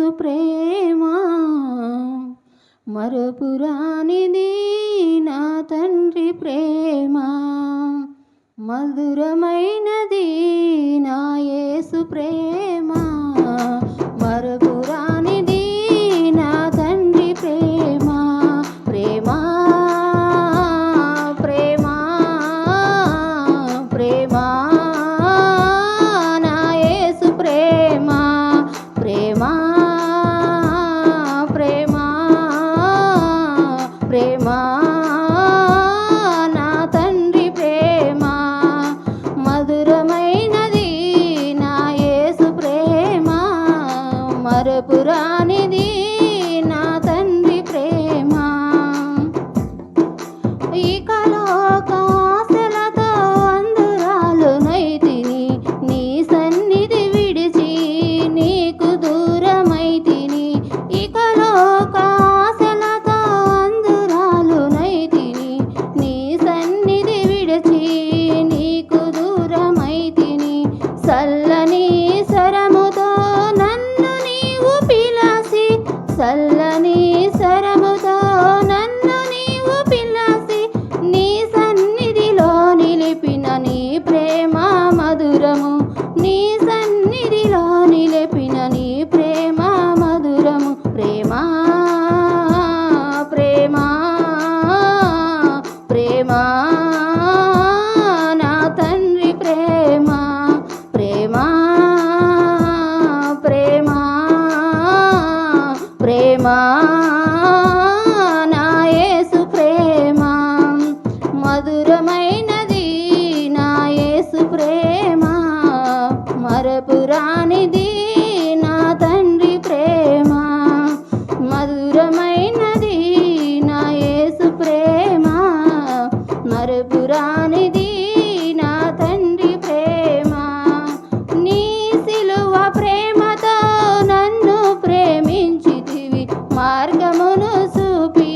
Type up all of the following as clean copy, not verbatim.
యేసు ప్రేమ మరపురానిది నా తండ్రి ప్రేమ మధురమైనది నా యేసు ప్రేమ మరపురానిది నా తండ్రి ప్రేమ ప్రేమ ప్రేమ ప్రేమ నా యేసు ప్రేమ ప్రేమ ప్రేమ ప్రేమ నా తండ్రి ప్రేమ మధురమైనది నా యేసు ప్రేమ మరపురానిది నా తండ్రి ప్రేమ ఇక లోకాశలతో అందురాలునైతిని నీ సన్నిధి విడిచి నీకు దూరమైతిని ఇక లోకాశలతో అందురాలునైతిని నీ సన్నిధి విడిచి నీకు దూరమైతిని చల్లని స్వరముతో నన్ను నీవు పిలసి చల్లని స్వరముతో నన్ను నీవు పిలసి నీ సన్నిధిలో నిలిపిన నీ ప్రేమ మధురము నీ సన్నిధిలో నిలిపిన నీ ప్రేమ మధురము ప్రేమ ప్రేమ ప్రేమ నా తండ్రి ప్రేమ ప్రేమ ప్రేమ ప్రేమ నా యేసు ప్రేమ మధురమైనది నా యేసు ప్రేమ మరపురానిది నా తండ్రి ప్రేమ మధురమైనది నా యేసు ప్రేమ మరపురానిది నా తండ్రి ప్రేమ నీ సిలువ ప్రేమతో నన్ను ప్రేమించితివి మార్గమును చూపి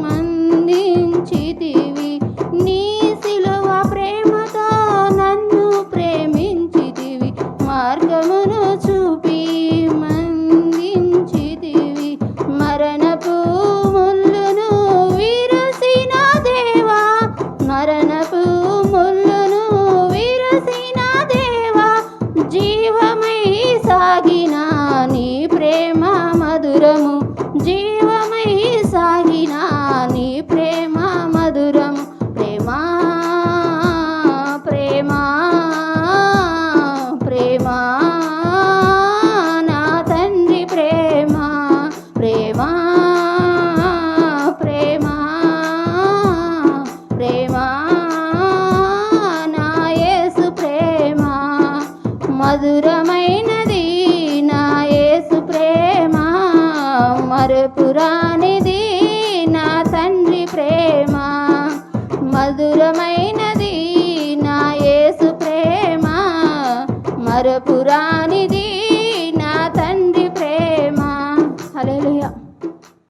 మందించితివి నీ సిలువ ప్రేమతో నన్ను ప్రేమించితివి మార్గమును చూపి మందించితివి మరణపు ముళ్ళును విరసిన దేవా మరణపు ముళ్ళును విరసిన దేవా జీవమై సాగిన నీ ప్రేమ మధురము జీవమై సాగిన నీ ప్రేమ మధురము ప్రేమ ప్రేమ ప్రేమ నా తండ్రి ప్రేమ ప్రేమ ప్రేమ ప్రేమ నా యేసు ప్రేమ మధురమైనది నా యేసు ప్రేమ మరపురానిది నా తండ్రి ప్రేమ మధురమైనది నా యేసు ప్రేమ మరపురా